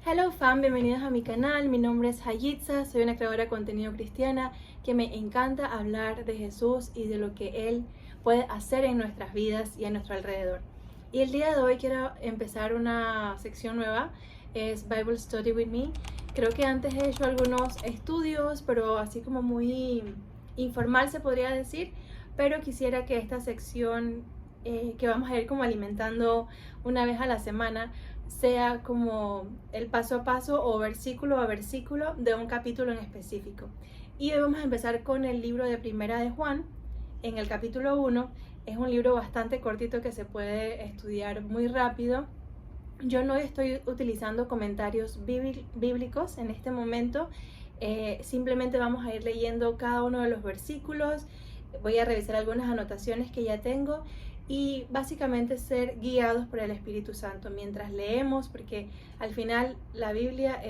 Hello fam, bienvenidos a mi canal. Mi nombre es Hayitza, soy una creadora de contenido cristiana que me encanta hablar de Jesús y de lo que Él puede hacer en nuestras vidas y a nuestro alrededor. Y el día de hoy quiero empezar una sección nueva, es Bible Study with Me. Creo que antes he hecho algunos estudios, pero así como muy informal se podría decir, pero quisiera que esta sección que vamos a ir como alimentando una vez a la semana sea como el paso a paso o versículo a versículo de un capítulo en específico. Y hoy vamos a empezar con el libro de Primera de Juan, en el capítulo 1. Es un libro bastante cortito que se puede estudiar muy rápido. Yo no estoy utilizando comentarios bíblicos en este momento. Simplemente vamos a ir leyendo cada uno de los versículos. Voy a revisar algunas anotaciones que ya tengo y básicamente ser guiados por el Espíritu Santo mientras leemos, porque al final la Biblia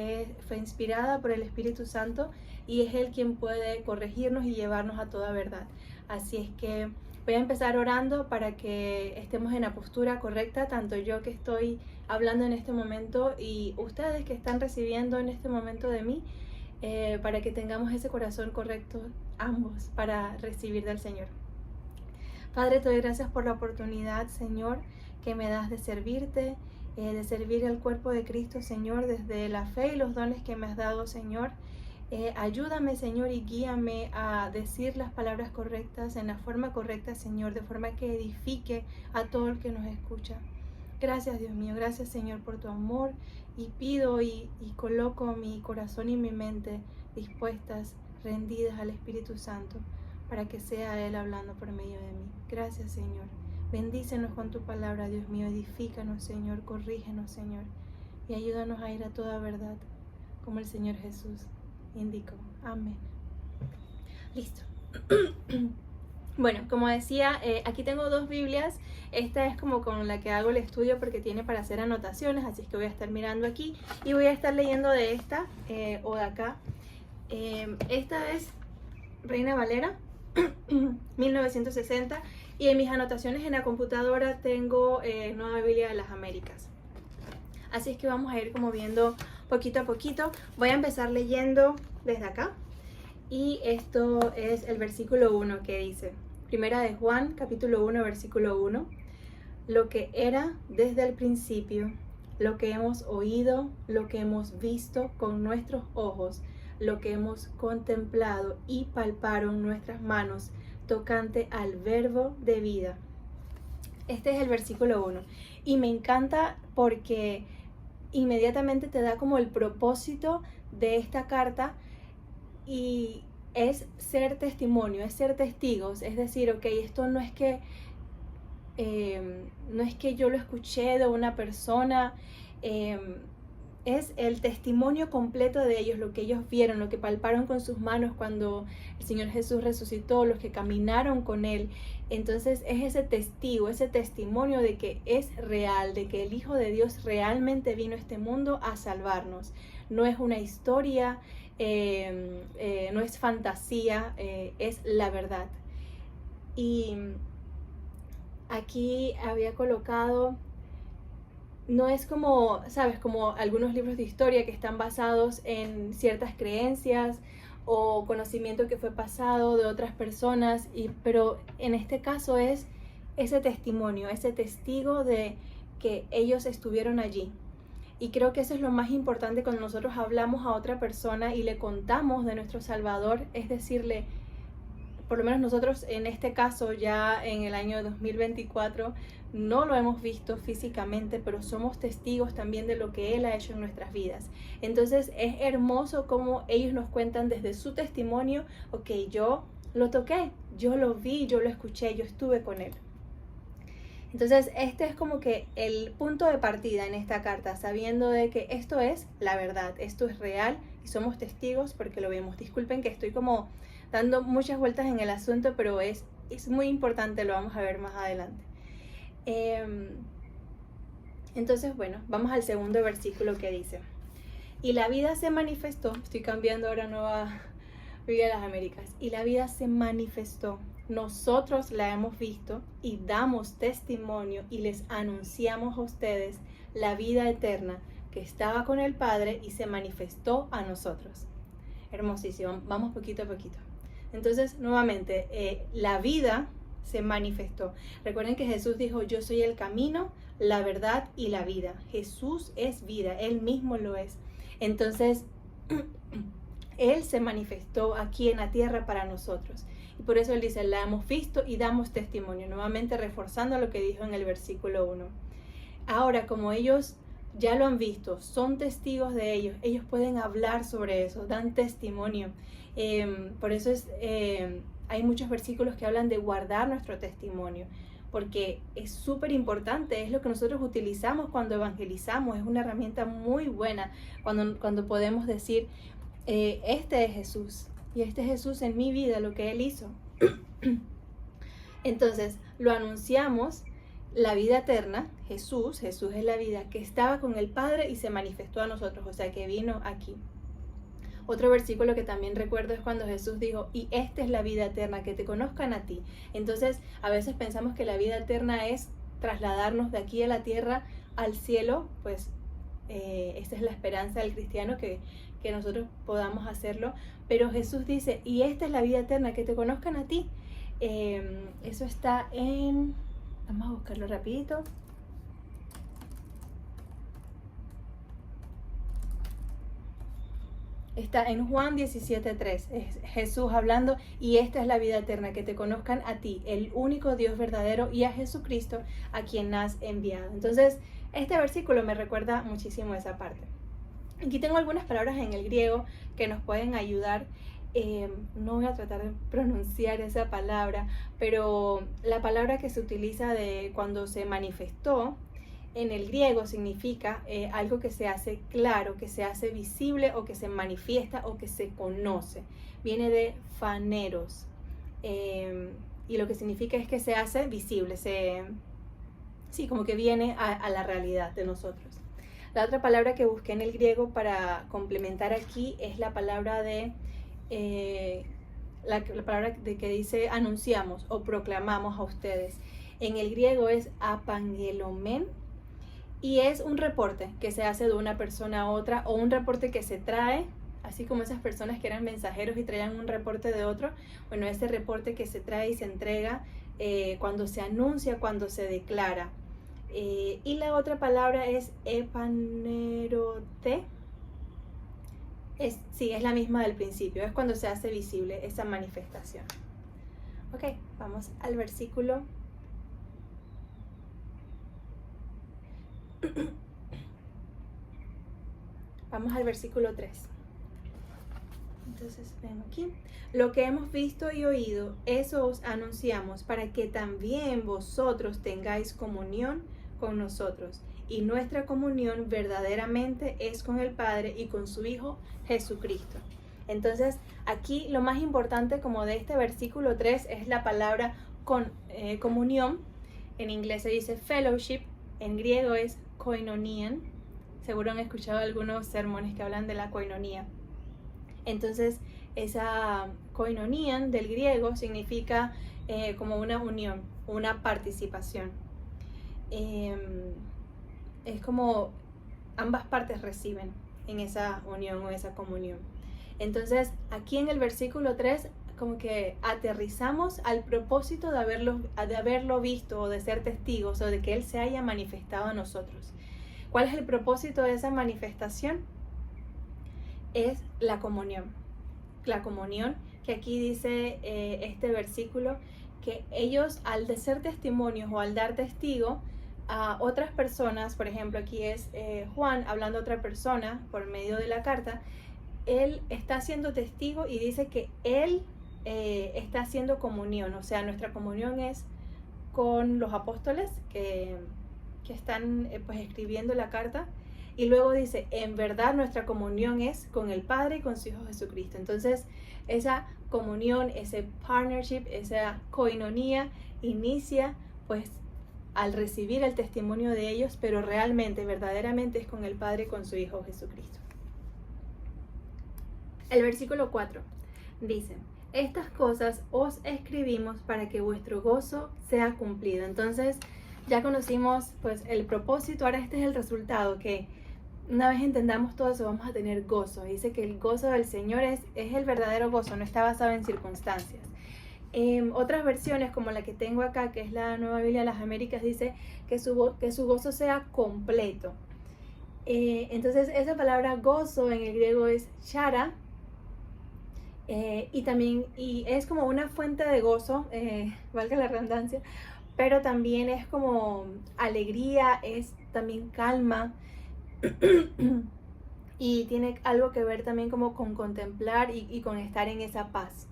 fue inspirada por el Espíritu Santo y es Él quien puede corregirnos y llevarnos a toda verdad. Así es que voy a empezar orando para que estemos en la postura correcta, tanto yo que estoy hablando en este momento y ustedes que están recibiendo en este momento de mí, para que tengamos ese corazón correcto ambos para recibir del Señor. Padre, te doy gracias por la oportunidad, Señor, que me das de servirte, de servir al cuerpo de Cristo, Señor, desde la fe y los dones que me has dado, Señor. Ayúdame, Señor, y guíame a decir las palabras correctas en la forma correcta, Señor, de forma que edifique a todo el que nos escucha. Gracias, Dios mío, gracias, Señor, por tu amor, y pido y coloco mi corazón y mi mente dispuestas, rendidas al Espíritu Santo, para que sea Él hablando por medio de mí. Gracias, Señor. Bendícenos con tu palabra, Dios mío. Edifícanos, Señor. Corrígenos, Señor. Y ayúdanos a ir a toda verdad, como el Señor Jesús indicó. Amén. Listo. Bueno, como decía, aquí tengo dos Biblias. Esta es como con la que hago el estudio porque tiene para hacer anotaciones, así es que voy a estar mirando aquí y voy a estar leyendo de esta o de acá. Esta es Reina Valera 1960, y en mis anotaciones en la computadora tengo Nueva Biblia de las Américas. Así es que vamos a ir como viendo poquito a poquito. Voy a empezar leyendo desde acá y esto es el versículo 1 que dice: Primera de Juan, capítulo 1, versículo 1. Lo que era desde el principio, lo que hemos oído, lo que hemos visto con nuestros ojos, lo que hemos contemplado y palparon nuestras manos tocante al verbo de vida. Este es el versículo 1 y me encanta porque inmediatamente te da como el propósito de esta carta, y es ser testimonio, es ser testigos, es decir, ok, esto no es que yo lo escuché de una persona, es el testimonio completo de ellos, lo que ellos vieron, lo que palparon con sus manos cuando el Señor Jesús resucitó, los que caminaron con Él. Entonces es ese testigo, ese testimonio de que es real, de que el Hijo de Dios realmente vino a este mundo a salvarnos. No es una historia, no es fantasía, es la verdad. Y aquí había colocado, no es como, sabes, como algunos libros de historia que están basados en ciertas creencias o conocimiento que fue pasado de otras personas, pero en este caso es ese testimonio, ese testigo de que ellos estuvieron allí. Y creo que eso es lo más importante cuando nosotros hablamos a otra persona y le contamos de nuestro Salvador, es decirle, por lo menos nosotros en este caso ya en el año 2024 no lo hemos visto físicamente, pero somos testigos también de lo que Él ha hecho en nuestras vidas. Entonces es hermoso cómo ellos nos cuentan desde su testimonio: ok, yo lo toqué, yo lo vi, yo lo escuché, yo estuve con Él. Entonces este es como que el punto de partida en esta carta, sabiendo de que esto es la verdad, esto es real y somos testigos porque lo vemos. Disculpen que estoy como dando muchas vueltas en el asunto, pero es muy importante, lo vamos a ver más adelante. Entonces, bueno, vamos al segundo versículo que dice: y la vida se manifestó, estoy cambiando ahora Nueva Biblia de las Américas, y la vida se manifestó, nosotros la hemos visto y damos testimonio y les anunciamos a ustedes la vida eterna que estaba con el Padre y se manifestó a nosotros. Hermosísimo, vamos poquito a poquito. Entonces, nuevamente, la vida se manifestó. Recuerden que Jesús dijo, yo soy el camino, la verdad y la vida. Jesús es vida, Él mismo lo es. Entonces, Él se manifestó aquí en la tierra para nosotros. Y por eso Él dice, la hemos visto y damos testimonio. Nuevamente reforzando lo que dijo en el versículo 1. Ahora, como ellos ya lo han visto, son testigos de ellos pueden hablar sobre eso, dan testimonio. Por eso hay muchos versículos que hablan de guardar nuestro testimonio, porque es súper importante, es lo que nosotros utilizamos cuando evangelizamos, es una herramienta muy buena cuando podemos decir, este es Jesús, y este es Jesús en mi vida, lo que Él hizo. Entonces, lo anunciamos, la vida eterna, Jesús es la vida que estaba con el Padre y se manifestó a nosotros, o sea que vino aquí. Otro versículo que también recuerdo es cuando Jesús dijo, y esta es la vida eterna, que te conozcan a ti. Entonces, a veces pensamos que la vida eterna es trasladarnos de aquí a la tierra al cielo, pues esta es la esperanza del cristiano, que nosotros podamos hacerlo. Pero Jesús dice, y esta es la vida eterna, que te conozcan a ti. Eso está en... Vamos a buscarlo rapidito. Está en Juan 17:3, es Jesús hablando, y esta es la vida eterna, que te conozcan a ti, el único Dios verdadero, y a Jesucristo, a quien has enviado. Entonces, este versículo me recuerda muchísimo esa parte. Aquí tengo algunas palabras en el griego que nos pueden ayudar. No voy a tratar de pronunciar esa palabra, pero la palabra que se utiliza de cuando se manifestó, en el griego significa algo que se hace claro, que se hace visible o que se manifiesta o que se conoce. Viene de phaneros y lo que significa es que se hace visible, sí, como que viene a la realidad de nosotros. La otra palabra que busqué en el griego para complementar aquí es la palabra de la palabra de que dice anunciamos o proclamamos a ustedes. En el griego es apangelomen. Y es un reporte que se hace de una persona a otra, o un reporte que se trae, así como esas personas que eran mensajeros y traían un reporte de otro. Bueno, ese reporte que se trae y se entrega cuando se anuncia, cuando se declara. Y la otra palabra es epanerote. Sí, es la misma del principio, es cuando se hace visible esa manifestación. Ok, vamos al versículo. Vamos al versículo 3. Entonces, ven aquí. Lo que hemos visto y oído, eso os anunciamos, para que también vosotros tengáis comunión con nosotros. Y nuestra comunión verdaderamente es con el Padre y con su Hijo Jesucristo. Entonces, aquí lo más importante como de este versículo 3 es la palabra comunión. En inglés se dice fellowship, en griego es koinonian. Seguro han escuchado algunos sermones que hablan de la koinonía. Entonces, esa koinonian del griego significa como una unión, una participación. Es como ambas partes reciben en esa unión o esa comunión. Entonces, aquí en el versículo 3, como que aterrizamos al propósito de haberlo visto o de ser testigos o de que Él se haya manifestado a nosotros. ¿Cuál es el propósito de esa manifestación? Es la comunión. La comunión, que aquí dice este versículo, que ellos al de ser testimonios o al dar testigo a otras personas, por ejemplo aquí es Juan hablando a otra persona por medio de la carta, él está siendo testigo y dice que él está haciendo comunión, o sea, nuestra comunión es con los apóstoles que están pues escribiendo la carta, y luego dice, en verdad nuestra comunión es con el Padre y con su Hijo Jesucristo. Entonces, esa comunión, ese partnership, esa koinonía inicia pues al recibir el testimonio de ellos, pero realmente, verdaderamente es con el Padre y con su Hijo Jesucristo. El versículo 4 dice, estas cosas os escribimos para que vuestro gozo sea cumplido. Entonces, ya conocimos pues el propósito, ahora este es el resultado, que una vez entendamos todo eso, vamos a tener gozo. Dice que el gozo del Señor es el verdadero gozo, no está basado en circunstancias. Otras versiones, como la que tengo acá, que es la Nueva Biblia de las Américas, dice que su gozo sea completo. Entonces, esa palabra gozo en el griego es chara, y es como una fuente de gozo, valga la redundancia, pero también es como alegría, es también calma. Y tiene algo que ver también como con contemplar y con estar en esa paz.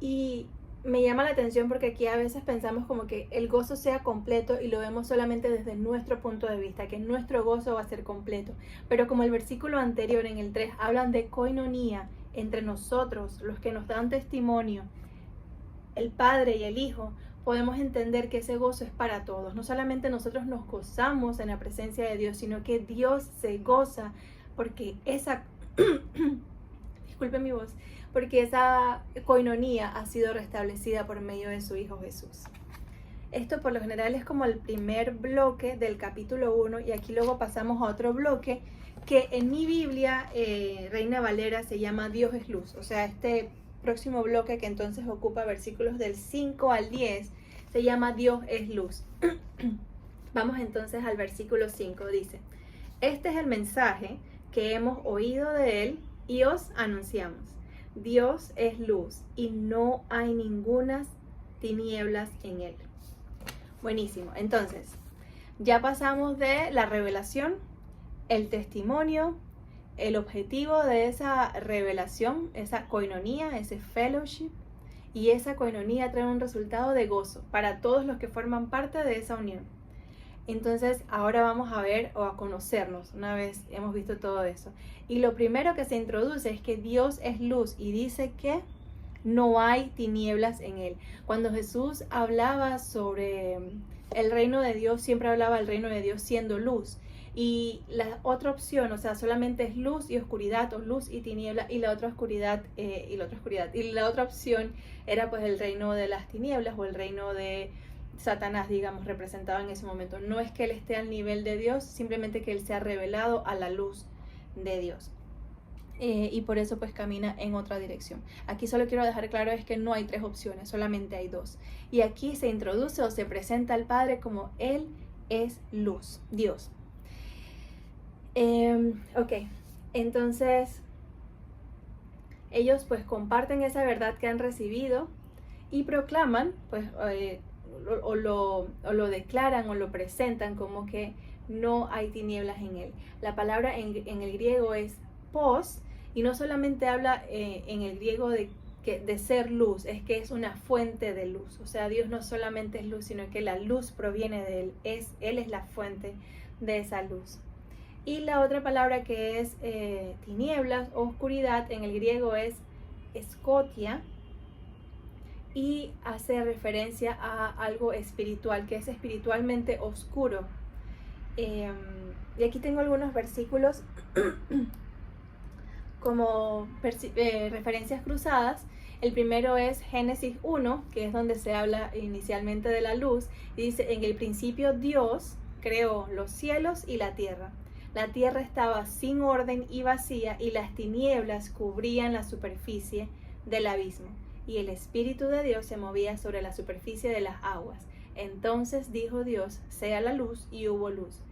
Y me llama la atención porque aquí a veces pensamos como que el gozo sea completo y lo vemos solamente desde nuestro punto de vista, que nuestro gozo va a ser completo. Pero como el versículo anterior en el 3 hablan de koinonía entre nosotros, los que nos dan testimonio, el Padre y el Hijo, podemos entender que ese gozo es para todos. No solamente nosotros nos gozamos en la presencia de Dios, sino que Dios se goza porque esa, disculpen mi voz, porque esa koinonía ha sido restablecida por medio de su Hijo Jesús. Esto por lo general es como el primer bloque del capítulo 1 y aquí luego pasamos a otro bloque que en mi Biblia, Reina Valera, se llama Dios es luz. O sea, este próximo bloque que entonces ocupa versículos del 5 al 10 se llama Dios es luz. Vamos entonces al versículo 5, dice: este es el mensaje que hemos oído de él y os anunciamos. Dios es luz y no hay ninguna tinieblas en él. Buenísimo, entonces ya pasamos de la revelación, el testimonio, el objetivo de esa revelación, esa koinonía, ese fellowship, y esa koinonía trae un resultado de gozo para todos los que forman parte de esa unión. Entonces ahora vamos a ver o a conocernos una vez hemos visto todo eso. Y lo primero que se introduce es que Dios es luz y dice que no hay tinieblas en él. Cuando Jesús hablaba sobre el reino de Dios, siempre hablaba del reino de Dios siendo luz. Y la otra opción, o sea, solamente es luz y oscuridad, o luz y tiniebla, y la otra oscuridad, y la otra opción era pues el reino de las tinieblas o el reino de Satanás, digamos, representado en ese momento. No es que él esté al nivel de Dios, simplemente que él se ha revelado a la luz de Dios. Y por eso pues camina en otra dirección. Aquí solo quiero dejar claro es que no hay tres opciones, solamente hay dos. Y aquí se introduce o se presenta al Padre como Él es luz, Dios. Ok, entonces ellos pues comparten esa verdad que han recibido y proclaman pues o lo declaran o lo presentan como que no hay tinieblas en él. La palabra en el griego es pos, y no solamente habla en el griego de ser luz, es que es una fuente de luz. O sea, Dios no solamente es luz, sino que la luz proviene de él. Él es la fuente de esa luz. Y la otra palabra que es tinieblas o oscuridad en el griego es escotia, y hace referencia a algo espiritual, que es espiritualmente oscuro. Y aquí tengo algunos versículos como referencias cruzadas. El primero es Génesis 1, que es donde se habla inicialmente de la luz, y dice: en el principio Dios creó los cielos y la tierra. La tierra estaba sin orden y vacía, y las tinieblas cubrían la superficie del abismo, y el Espíritu de Dios se movía sobre la superficie de las aguas. Entonces dijo Dios: sea la luz, y hubo luz.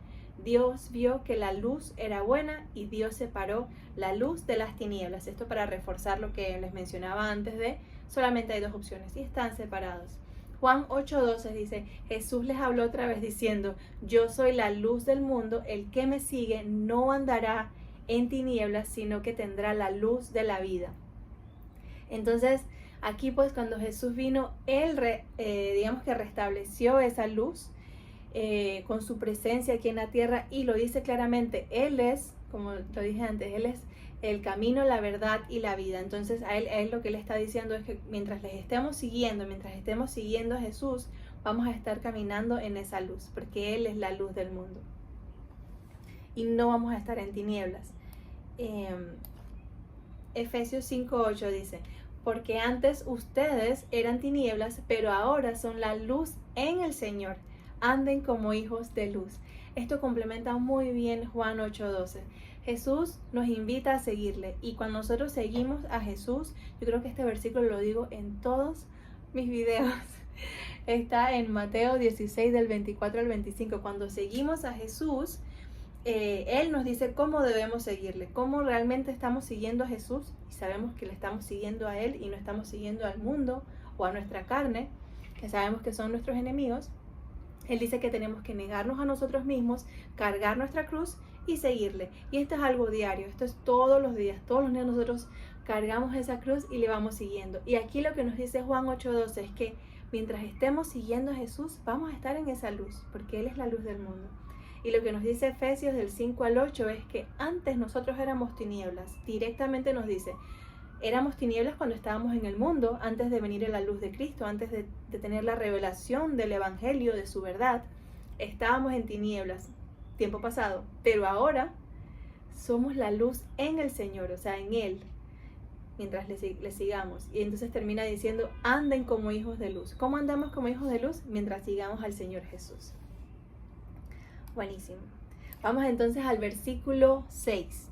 Dios vio que la luz era buena y Dios separó la luz de las tinieblas. Esto para reforzar lo que les mencionaba antes de solamente hay dos opciones y están separados. Juan 8:12 dice: Jesús les habló otra vez diciendo: yo soy la luz del mundo, el que me sigue no andará en tinieblas, sino que tendrá la luz de la vida. Entonces aquí pues cuando Jesús vino, Él digamos que restableció esa luz con su presencia aquí en la tierra, y lo dice claramente: Él es, como lo dije antes, Él es el camino, la verdad y la vida. Entonces a él lo que le está diciendo es que mientras estemos siguiendo a Jesús, vamos a estar caminando en esa luz, porque Él es la luz del mundo y no vamos a estar en tinieblas. Efesios 5:8 dice: porque antes ustedes eran tinieblas, pero ahora son la luz en el Señor. Anden como hijos de luz. Esto complementa muy bien Juan 8:12. Jesús nos invita a seguirle, y cuando nosotros seguimos a Jesús, yo creo que este versículo lo digo en todos mis videos, está en Mateo 16 del 24 al 25. Cuando seguimos a Jesús, Él nos dice cómo debemos seguirle, cómo realmente estamos siguiendo a Jesús, y sabemos que le estamos siguiendo a Él y no estamos siguiendo al mundo o a nuestra carne, que sabemos que son nuestros enemigos. Él dice que tenemos que negarnos a nosotros mismos, cargar nuestra cruz y seguirle. Y esto es algo diario, esto es todos los días nosotros cargamos esa cruz y le vamos siguiendo. Y aquí lo que nos dice Juan 8:12 es que mientras estemos siguiendo a Jesús, vamos a estar en esa luz, porque Él es la luz del mundo. Y lo que nos dice Efesios del 5 al 8 es que antes nosotros éramos tinieblas. Directamente nos dice, éramos tinieblas cuando estábamos en el mundo, antes de venir a la luz de Cristo, antes de tener la revelación del Evangelio, de su verdad. Estábamos en tinieblas, tiempo pasado, pero ahora somos la luz en el Señor, o sea, en Él, mientras le sigamos. Y entonces termina diciendo, anden como hijos de luz. ¿Cómo andamos como hijos de luz? Mientras sigamos al Señor Jesús. Buenísimo. Vamos entonces al versículo 6,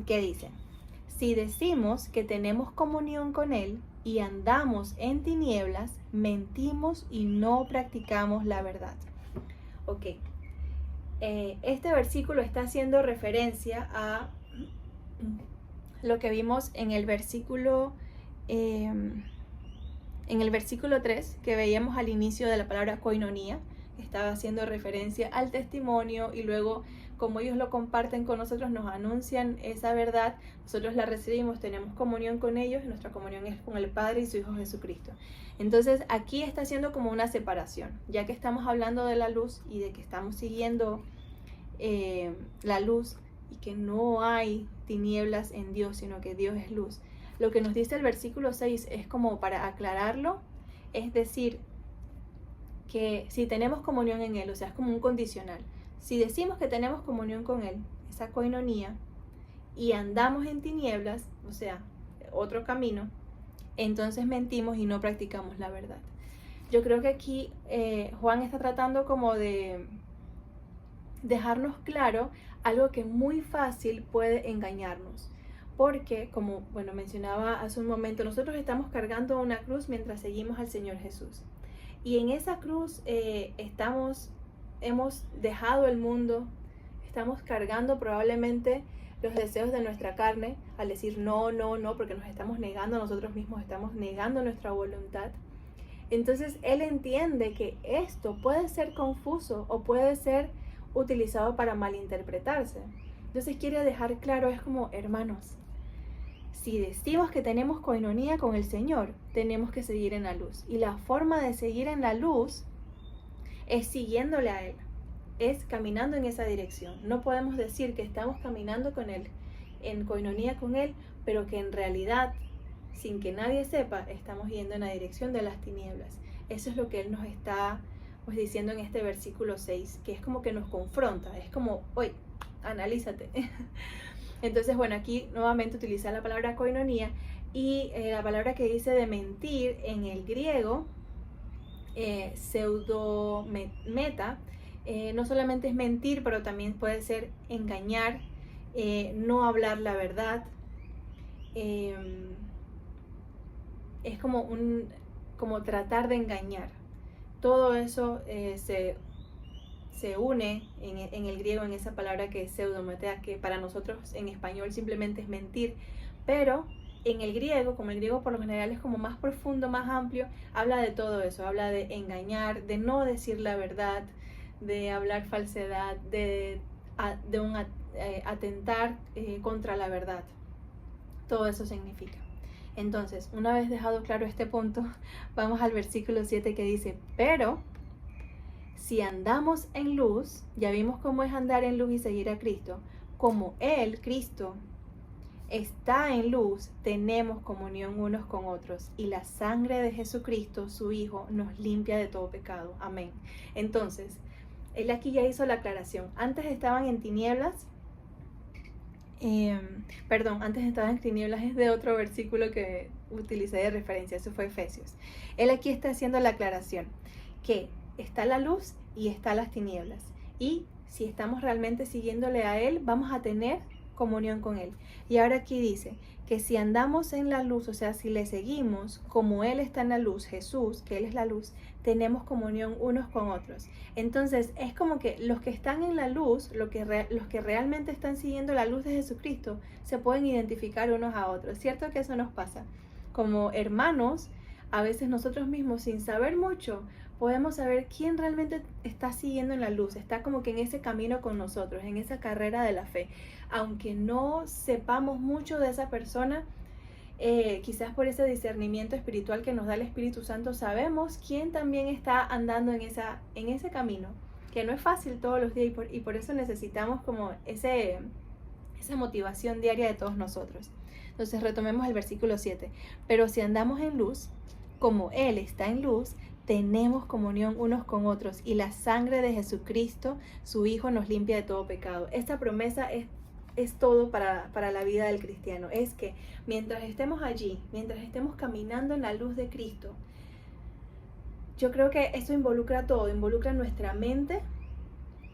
que dice, si decimos que tenemos comunión con Él y andamos en tinieblas, mentimos y no practicamos la verdad. Ok. Este versículo está haciendo referencia a lo que vimos en el versículo 3, que veíamos al inicio de la palabra koinonía. Estaba haciendo referencia al testimonio, y luego, como ellos lo comparten con nosotros, nos anuncian esa verdad, nosotros la recibimos, tenemos comunión con ellos, y nuestra comunión es con el Padre y su Hijo Jesucristo. Entonces aquí está haciendo como una separación, ya que estamos hablando de la luz y de que estamos siguiendo la luz, y que no hay tinieblas en Dios, sino que Dios es luz. Lo que nos dice el versículo 6 es como para aclararlo, es decir, que si tenemos comunión en Él, o sea, es como un condicional. Si decimos que tenemos comunión con Él, esa koinonía, y andamos en tinieblas, o sea, otro camino, entonces mentimos y no practicamos la verdad. Yo creo que aquí Juan está tratando como de dejarnos claro algo que muy fácil puede engañarnos. Porque, como mencionaba hace un momento, nosotros estamos cargando una cruz mientras seguimos al Señor Jesús. Y en esa cruz hemos dejado el mundo, estamos cargando probablemente los deseos de nuestra carne al decir no, porque nos estamos negando a nosotros mismos, estamos negando nuestra voluntad. Entonces Él entiende que esto puede ser confuso o puede ser utilizado para malinterpretarse. Entonces quiere dejar claro, es como, hermanos, si decimos que tenemos koinonía con el Señor, tenemos que seguir en la luz. Y la forma de seguir en la luz es siguiéndole a Él, es caminando en esa dirección. No podemos decir que estamos caminando con Él, en koinonía con Él, pero que en realidad, sin que nadie sepa, estamos yendo en la dirección de las tinieblas. Eso es lo que Él nos está diciendo en este versículo 6, que es como que nos confronta, es como, oye, analízate. Entonces, aquí nuevamente utiliza la palabra koinonía, y la palabra que dice de mentir en el griego, pseudometa, no solamente es mentir, pero también puede ser engañar, no hablar la verdad. Es como tratar de engañar. Todo eso se une en el griego en esa palabra que es pseudometea, que para nosotros en español simplemente es mentir, pero en el griego, como el griego por lo general es como más profundo, más amplio, habla de todo eso, habla de engañar, de no decir la verdad, de hablar falsedad, de atentar contra la verdad. Todo eso significa. Entonces, una vez dejado claro este punto, vamos al versículo 7 que dice, pero si andamos en luz, ya vimos cómo es andar en luz y seguir a Cristo, como Él, Cristo, está en luz, tenemos comunión unos con otros, y la sangre de Jesucristo, su Hijo, nos limpia de todo pecado. Amén. Entonces, Él aquí ya hizo la aclaración. Antes estaban en tinieblas, antes estaban en tinieblas es de otro versículo que utilicé de referencia, eso fue Efesios. Él aquí está haciendo la aclaración, que está la luz y está las tinieblas. y si estamos realmente siguiéndole a Él, vamos a tener comunión con Él. Y ahora aquí dice que si andamos en la luz, o sea, si le seguimos como Él está en la luz, Jesús, que Él es la luz, tenemos comunión unos con otros. Entonces es como que los que están en la luz, los que realmente están siguiendo la luz de Jesucristo, se pueden identificar unos a otros. ¿Cierto que eso nos pasa? Como hermanos, a veces nosotros mismos, sin saber mucho, podemos saber quién realmente está siguiendo en la luz, está como que en ese camino con nosotros, en esa carrera de la fe. Aunque no sepamos mucho de esa persona, quizás por ese discernimiento espiritual que nos da el Espíritu Santo, sabemos quién también está andando en ese camino, que no es fácil todos los días y por eso necesitamos como esa motivación diaria de todos nosotros. Entonces retomemos el versículo 7. Pero si andamos en luz, como Él está en luz, tenemos comunión unos con otros y la sangre de Jesucristo, su Hijo, nos limpia de todo pecado. Esta promesa es todo para la vida del cristiano. Es que mientras estemos allí, mientras estemos caminando en la luz de Cristo, yo creo que eso involucra todo, involucra nuestra mente,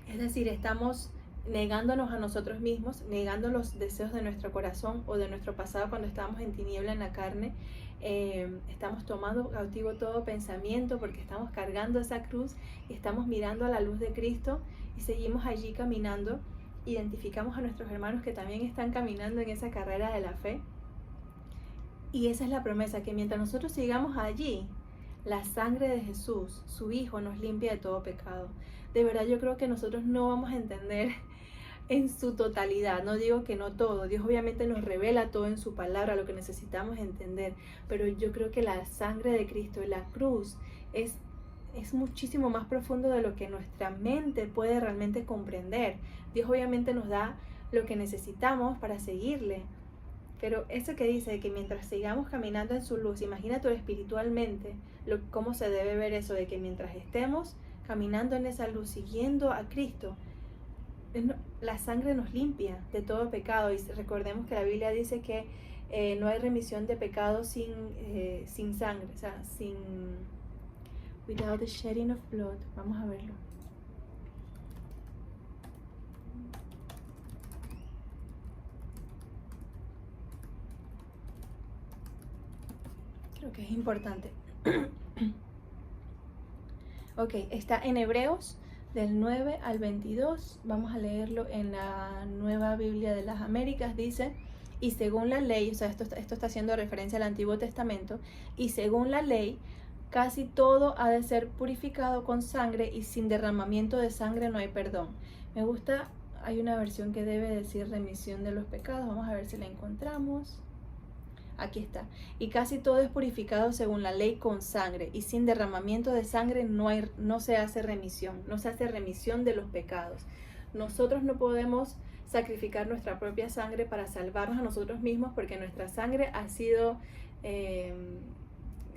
es decir, estamos negándonos a nosotros mismos, negando los deseos de nuestro corazón o de nuestro pasado cuando estábamos en tiniebla en la carne. Estamos tomando cautivo todo pensamiento porque estamos cargando esa cruz y estamos mirando a la luz de Cristo y seguimos allí caminando. Identificamos a nuestros hermanos que también están caminando en esa carrera de la fe. Y esa es la promesa, que mientras nosotros sigamos allí, la sangre de Jesús, su Hijo, nos limpia de todo pecado. De verdad yo creo que nosotros no vamos a entender en su totalidad, no digo que no todo, Dios obviamente nos revela todo en su palabra, lo que necesitamos entender, pero yo creo que la sangre de Cristo, la cruz, es muchísimo más profundo de lo que nuestra mente puede realmente comprender. Dios obviamente nos da lo que necesitamos para seguirle, pero eso que dice de que mientras sigamos caminando en su luz, imagínate espiritualmente cómo se debe ver eso, de que mientras estemos caminando en esa luz, siguiendo a Cristo, la sangre nos limpia de todo pecado. Y recordemos que la Biblia dice que no hay remisión de pecados sin sangre, o sea, without the shedding of blood. Vamos a verlo. Creo que es importante. Ok, está en Hebreos del 9 al 22, vamos a leerlo en la Nueva Biblia de las Américas. Dice: y según la ley, o sea, esto está haciendo referencia al Antiguo Testamento, y según la ley, casi todo ha de ser purificado con sangre, y sin derramamiento de sangre no hay perdón. Me gusta, hay una versión que debe decir remisión de los pecados, vamos a ver si la encontramos. Aquí está. Y casi todo es purificado según la ley con sangre, y sin derramamiento de sangre no se hace remisión, no se hace remisión de los pecados. Nosotros no podemos sacrificar nuestra propia sangre para salvarnos a nosotros mismos, porque nuestra sangre ha sido,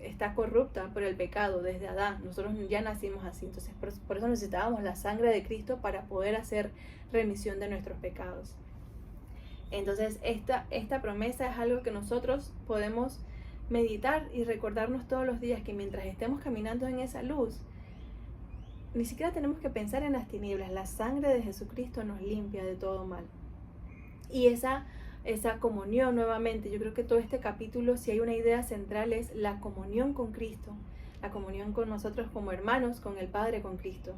está corrupta por el pecado desde Adán. Nosotros ya nacimos así, entonces por eso necesitábamos la sangre de Cristo para poder hacer remisión de nuestros pecados. Entonces esta promesa es algo que nosotros podemos meditar y recordarnos todos los días, que mientras estemos caminando en esa luz, ni siquiera tenemos que pensar en las tinieblas. La sangre de Jesucristo nos limpia de todo mal. Y esa comunión, nuevamente, yo creo que todo este capítulo, si hay una idea central, es la comunión con Cristo, la comunión con nosotros como hermanos, con el Padre, con Cristo.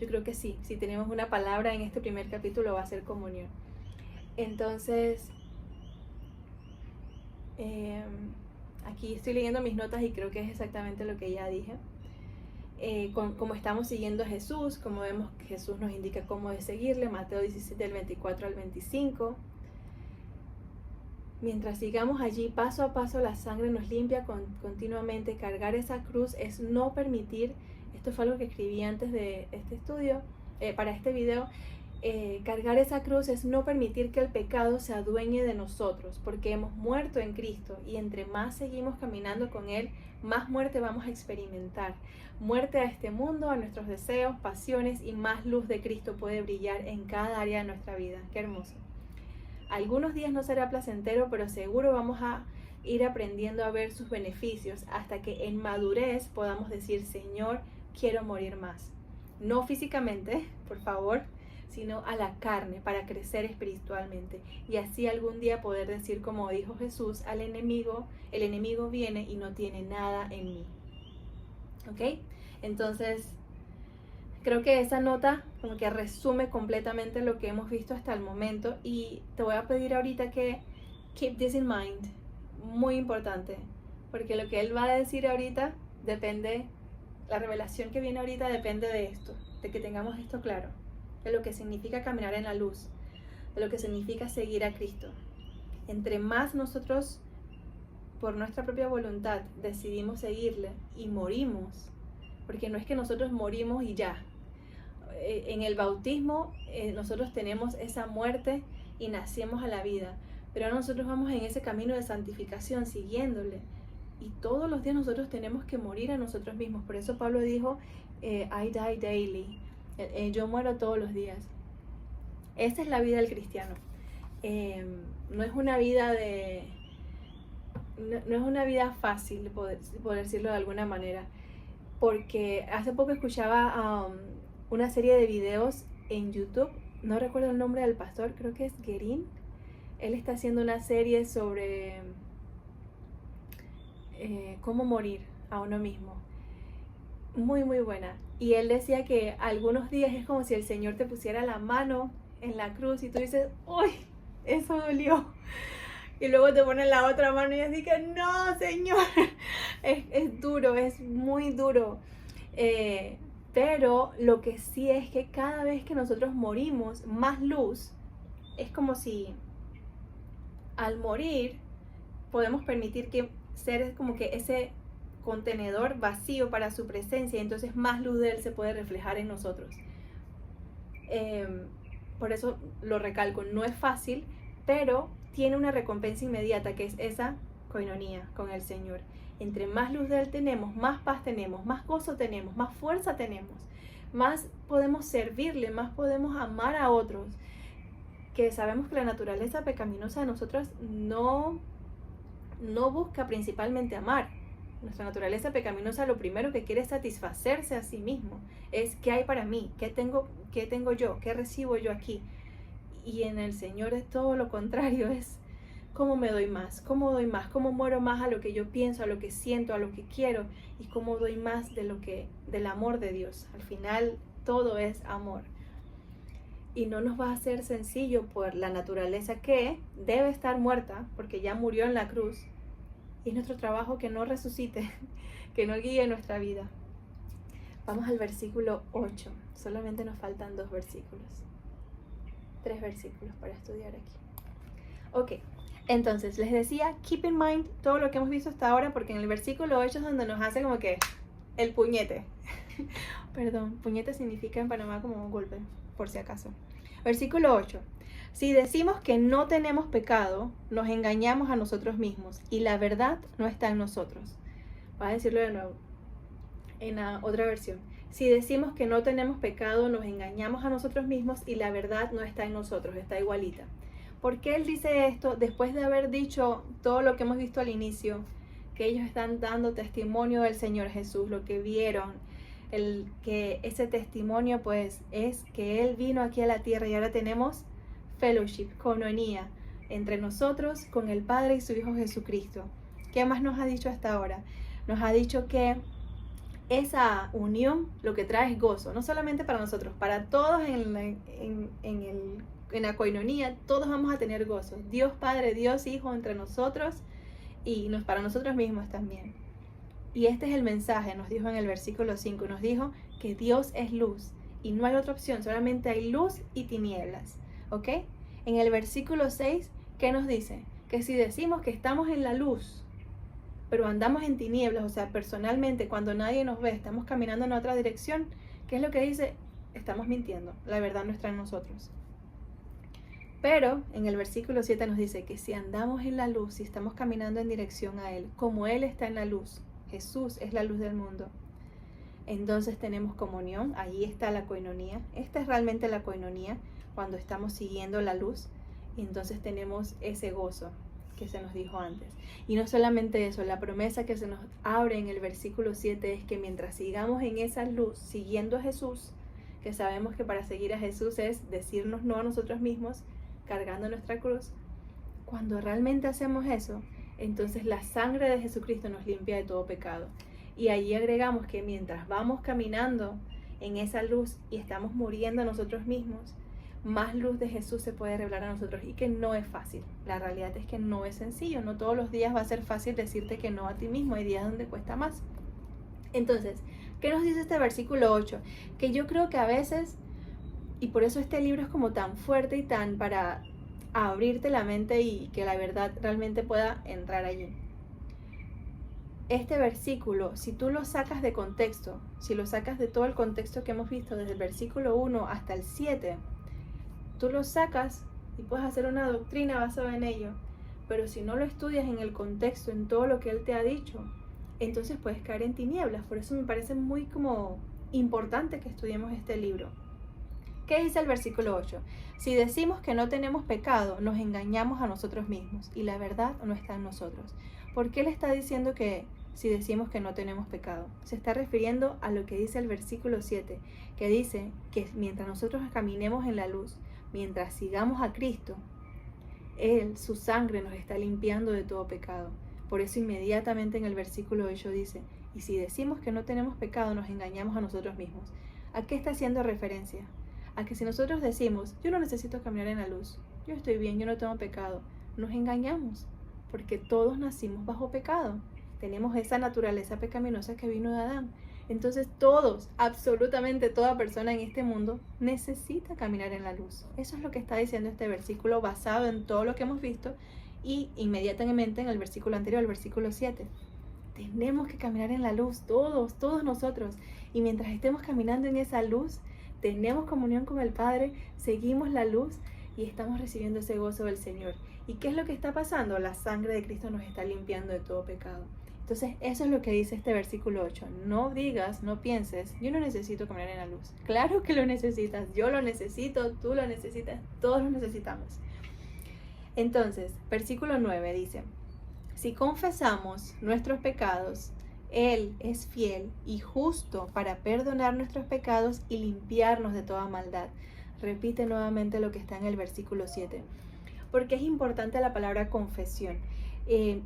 Yo creo que sí, si tenemos una palabra en este primer capítulo, va a ser comunión. Entonces, aquí estoy leyendo mis notas y creo que es exactamente lo que ya dije. Como estamos siguiendo a Jesús, como vemos que Jesús nos indica cómo de seguirle, Mateo 17, del 24 al 25. Mientras sigamos allí, paso a paso, la sangre nos limpia continuamente. Cargar esa cruz es no permitir, esto fue algo que escribí antes de este estudio, para este video. Cargar esa cruz es no permitir que el pecado se adueñe de nosotros, porque hemos muerto en Cristo, y entre más seguimos caminando con Él, más muerte vamos a experimentar. Muerte a este mundo, a nuestros deseos, pasiones, y más luz de Cristo puede brillar en cada área de nuestra vida. Qué hermoso. Algunos días no será placentero, pero seguro vamos a ir aprendiendo a ver sus beneficios hasta que en madurez podamos decir: Señor, quiero morir más. no físicamente, por favor, sino a la carne, para crecer espiritualmente. Y así algún día poder decir, como dijo Jesús, al enemigo, el enemigo viene y no tiene nada en mí. ¿Ok? Entonces, creo que esa nota como que resume completamente lo que hemos visto hasta el momento. Y te voy a pedir ahorita que keep this in mind. Muy importante. Porque lo que él va a decir ahorita depende, la revelación que viene ahorita depende de esto, de que tengamos esto claro, de lo que significa caminar en la luz, de lo que significa seguir a Cristo. Entre más nosotros, por nuestra propia voluntad, decidimos seguirle y morimos, porque no es que nosotros morimos y ya. En el bautismo nosotros tenemos esa muerte y nacemos a la vida, pero nosotros vamos en ese camino de santificación siguiéndole. Y todos los días nosotros tenemos que morir a nosotros mismos. Por eso Pablo dijo, I die daily. Yo muero todos los días. Esa es la vida del cristiano. No es una vida no es una vida fácil, poder decirlo de alguna manera. Porque hace poco escuchaba una serie de videos en YouTube. No recuerdo el nombre del pastor, creo que es Guerin. Él está haciendo una serie sobre cómo morir a uno mismo. Muy, muy buena. Y él decía que algunos días es como si el Señor te pusiera la mano en la cruz y tú dices, ¡uy! Eso dolió. Y luego te ponen la otra mano y así que, ¡no, Señor! Es duro, es muy duro. Pero lo que sí es que cada vez que nosotros morimos, más luz, es como si al morir podemos permitir que ser como que ese contenedor vacío para su presencia, y entonces más luz de Él se puede reflejar en nosotros. Por eso lo recalco, no es fácil, pero tiene una recompensa inmediata, que es esa coinonía con el Señor. Entre más luz de Él tenemos, más paz tenemos, más gozo tenemos, más fuerza tenemos, más podemos servirle, más podemos amar a otros, que sabemos que la naturaleza pecaminosa de nosotros no busca principalmente amar. Nuestra naturaleza pecaminosa lo primero que quiere es satisfacerse a sí mismo. Es ¿qué hay para mí? ¿Qué tengo yo? ¿Qué recibo yo aquí? Y en el Señor es todo lo contrario, es cómo me doy más, cómo muero más a lo que yo pienso, a lo que siento, a lo que quiero, y cómo doy más del amor de Dios. Al final todo es amor. Y no nos va a ser sencillo por la naturaleza que debe estar muerta, porque ya murió en la cruz. Y es nuestro trabajo que no resucite, que no guíe nuestra vida. Vamos al versículo 8. Solamente nos faltan 2 versículos. 3 versículos para estudiar aquí. Ok, entonces les decía, keep in mind todo lo que hemos visto hasta ahora, porque en el versículo 8 es donde nos hace como que el puñete. Perdón, puñete significa en Panamá como un golpe, por si acaso. Versículo 8. Si decimos que no tenemos pecado, nos engañamos a nosotros mismos y la verdad no está en nosotros. Voy a decirlo de nuevo, en la otra versión. Si decimos que no tenemos pecado, nos engañamos a nosotros mismos y la verdad no está en nosotros, está igualita. ¿Por qué él dice esto después de haber dicho todo lo que hemos visto al inicio? Que ellos están dando testimonio del Señor Jesús, lo que vieron. Que ese testimonio pues es que Él vino aquí a la tierra y ahora tenemos fellowship, coinonía, entre nosotros con el Padre y su Hijo Jesucristo. ¿Qué más nos ha dicho hasta ahora? Nos ha dicho que esa unión lo que trae es gozo, no solamente para nosotros, para todos en la coinonía, todos vamos a tener gozo. Dios Padre, Dios Hijo entre nosotros y para nosotros mismos también. Y este es el mensaje, nos dijo en el versículo 5, nos dijo que Dios es luz y no hay otra opción, solamente hay luz y tinieblas, ¿ok? En el versículo 6, ¿qué nos dice? Que si decimos que estamos en la luz, pero andamos en tinieblas, o sea, personalmente, cuando nadie nos ve, estamos caminando en otra dirección, ¿qué es lo que dice? Estamos mintiendo, la verdad no está en nosotros. Pero en el versículo 7 nos dice que si andamos en la luz y estamos caminando en dirección a Él, como Él está en la luz, Jesús es la luz del mundo, entonces tenemos comunión, ahí está la coinonía. Esta es realmente la coinonía, cuando estamos siguiendo la luz, y entonces tenemos ese gozo que se nos dijo antes. Y no solamente eso, la promesa que se nos abre en el versículo 7 es que mientras sigamos en esa luz, siguiendo a Jesús, que sabemos que para seguir a Jesús es decirnos no a nosotros mismos, cargando nuestra cruz. Cuando realmente hacemos eso, entonces la sangre de Jesucristo nos limpia de todo pecado. Y allí agregamos que mientras vamos caminando en esa luz y estamos muriendo a nosotros mismos, más luz de Jesús se puede revelar a nosotros, y que no es fácil. La realidad es que no es sencillo, no todos los días va a ser fácil decirte que no a ti mismo, hay días donde cuesta más. Entonces, ¿qué nos dice este versículo 8? Que yo creo que a veces, y por eso este libro es como tan fuerte y tan para abrirte la mente y que la verdad realmente pueda entrar allí. Este versículo, si tú lo sacas de contexto, si lo sacas de todo el contexto que hemos visto desde el versículo 1 hasta el 7, tú lo sacas y puedes hacer una doctrina basada en ello, pero si no lo estudias en el contexto, en todo lo que Él te ha dicho, entonces puedes caer en tinieblas. Por eso me parece muy como importante que estudiemos este libro. ¿Qué dice el versículo 8? Si decimos que no tenemos pecado, nos engañamos a nosotros mismos y la verdad no está en nosotros. ¿Por qué Él está diciendo que si decimos que no tenemos pecado? Se está refiriendo a lo que dice el versículo 7, que dice que mientras nosotros caminemos en la luz, mientras sigamos a Cristo, Él, su sangre nos está limpiando de todo pecado. Por eso inmediatamente en el versículo 8 dice, y si decimos que no tenemos pecado, nos engañamos a nosotros mismos. ¿A qué está haciendo referencia? A que si nosotros decimos, yo no necesito caminar en la luz, yo estoy bien, yo no tengo pecado, nos engañamos, porque todos nacimos bajo pecado. Tenemos esa naturaleza pecaminosa que vino de Adán. Entonces todos, absolutamente toda persona en este mundo necesita caminar en la luz. Eso es lo que está diciendo este versículo basado en todo lo que hemos visto y inmediatamente en el versículo anterior, el versículo 7. Tenemos que caminar en la luz, todos nosotros. Y mientras estemos caminando en esa luz, tenemos comunión con el Padre, seguimos la luz y estamos recibiendo ese gozo del Señor. ¿Y qué es lo que está pasando? La sangre de Cristo nos está limpiando de todo pecado. Entonces, eso es lo que dice este versículo 8. No digas, no pienses, yo no necesito caminar en la luz. Claro que lo necesitas, yo lo necesito, tú lo necesitas, todos lo necesitamos. Entonces, versículo 9 dice, si confesamos nuestros pecados, Él es fiel y justo para perdonar nuestros pecados y limpiarnos de toda maldad. Repite nuevamente lo que está en el versículo 7. Porque es importante la palabra confesión.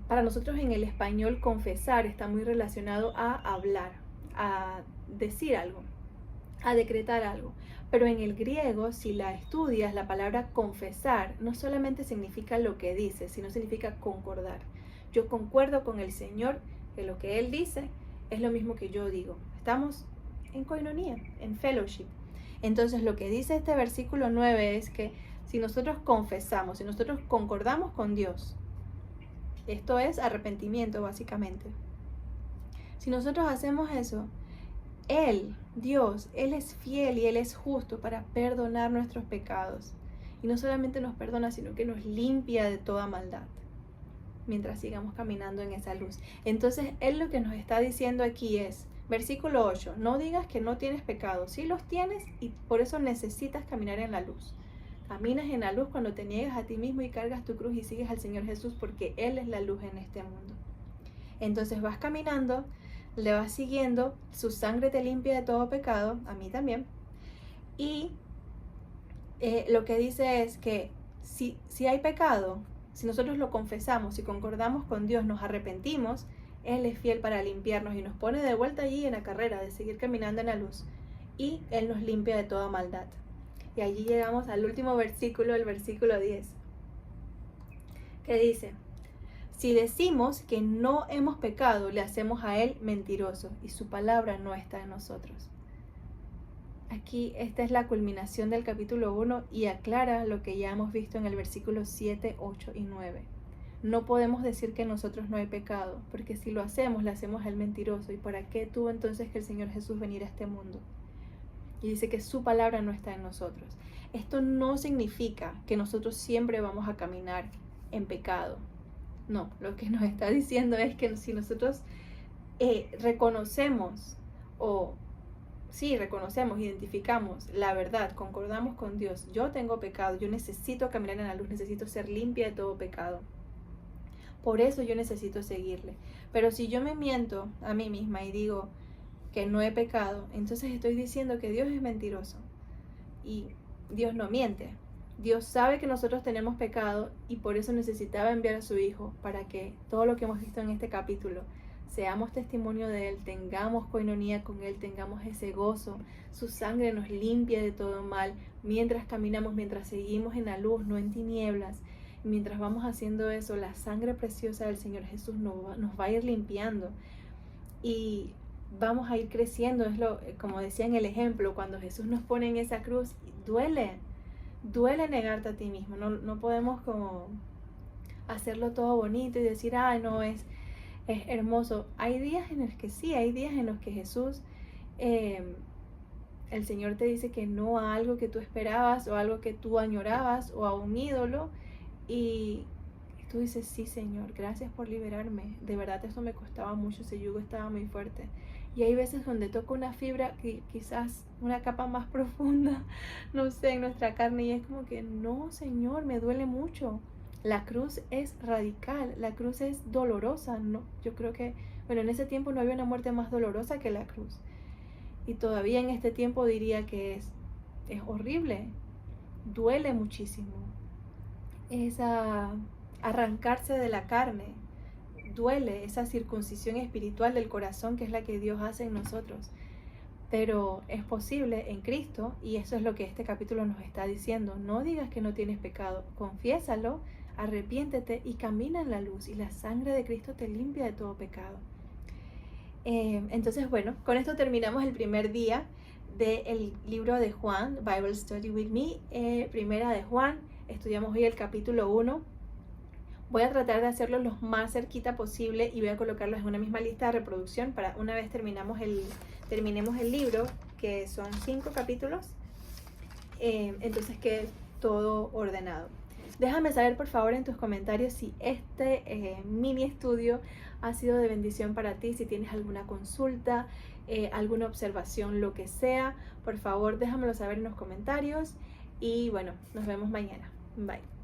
Para nosotros en el español confesar está muy relacionado a hablar, a decir algo, a decretar algo. Pero en el griego, si la estudias, la palabra confesar no solamente significa lo que dice, sino significa concordar. Yo concuerdo con el Señor que lo que Él dice es lo mismo que yo digo. Estamos en koinonía, en fellowship. Entonces lo que dice este versículo 9 es que si nosotros confesamos, si nosotros concordamos con Dios, esto es arrepentimiento básicamente. Si nosotros hacemos eso, Él, Dios, Él es fiel y Él es justo para perdonar nuestros pecados. Y no solamente nos perdona, sino que nos limpia de toda maldad mientras sigamos caminando en esa luz. Entonces, Él lo que nos está diciendo aquí es, versículo 8, no digas que no tienes pecado, sí los tienes y por eso necesitas caminar en la luz. Caminas en la luz cuando te niegas a ti mismo y cargas tu cruz y sigues al Señor Jesús porque Él es la luz en este mundo. Entonces vas caminando, le vas siguiendo, su sangre te limpia de todo pecado, a mí también. Y lo que dice es que si hay pecado, si nosotros lo confesamos, si concordamos con Dios, nos arrepentimos, Él es fiel para limpiarnos y nos pone de vuelta allí en la carrera de seguir caminando en la luz. Y Él nos limpia de toda maldad. Y allí llegamos al último versículo, el versículo 10, que dice, si decimos que no hemos pecado, le hacemos a Él mentiroso y su palabra no está en nosotros. Aquí esta es la culminación del capítulo 1 y aclara lo que ya hemos visto en el versículo 7, 8 y 9. No podemos decir que nosotros no hay pecado, porque si lo hacemos, le hacemos a Él mentiroso. ¿Y para qué tuvo entonces que el Señor Jesús venir a este mundo? Y dice que su palabra no está en nosotros. Esto no significa que nosotros siempre vamos a caminar en pecado. No, lo que nos está diciendo es que si nosotros reconocemos, identificamos la verdad, concordamos con Dios, yo tengo pecado, yo necesito caminar en la luz, necesito ser limpia de todo pecado. Por eso yo necesito seguirle. Pero si yo me miento a mí misma y digo que no he pecado, entonces estoy diciendo que Dios es mentiroso. Y Dios no miente. Dios sabe que nosotros tenemos pecado y por eso necesitaba enviar a su Hijo para que todo lo que hemos visto en este capítulo seamos testimonio de Él, tengamos coinonía con Él, tengamos ese gozo. Su sangre nos limpia de todo mal mientras caminamos, mientras seguimos en la luz, no en tinieblas. Y mientras vamos haciendo eso, la sangre preciosa del Señor Jesús nos va a ir limpiando y vamos a ir creciendo. Como decía en el ejemplo, cuando Jesús nos pone en esa cruz, duele negarte a ti mismo. No podemos como hacerlo todo bonito y decir, ay, no, es hermoso. Hay días en los que sí, hay días en los que Jesús, el Señor te dice que no a algo que tú esperabas o algo que tú añorabas o a un ídolo y tú dices, sí, Señor, gracias por liberarme. De verdad eso me costaba mucho, ese yugo estaba muy fuerte. Y hay veces donde toca una fibra, que quizás una capa más profunda, no sé, en nuestra carne, y es como que, no, Señor, me duele mucho. La cruz es radical, la cruz es dolorosa. No, yo creo que, bueno, en ese tiempo no había una muerte más dolorosa que la cruz. Y todavía en este tiempo diría que es horrible, duele muchísimo. Es arrancarse de la carne. Duele esa circuncisión espiritual del corazón que es la que Dios hace en nosotros. Pero es posible en Cristo y eso es lo que este capítulo nos está diciendo. No digas que no tienes pecado, confiésalo, arrepiéntete y camina en la luz y la sangre de Cristo te limpia de todo pecado. Entonces, bueno, con esto terminamos el primer día del libro de Juan, Bible Study With Me, primera de Juan. Estudiamos hoy el capítulo 1. Voy a tratar de hacerlo lo más cerquita posible y voy a colocarlos en una misma lista de reproducción para una vez terminemos el libro, que son 5 capítulos, entonces quede todo ordenado. Déjame saber por favor en tus comentarios si este mini estudio ha sido de bendición para ti, si tienes alguna consulta, alguna observación, lo que sea, por favor déjamelo saber en los comentarios y bueno, nos vemos mañana. Bye.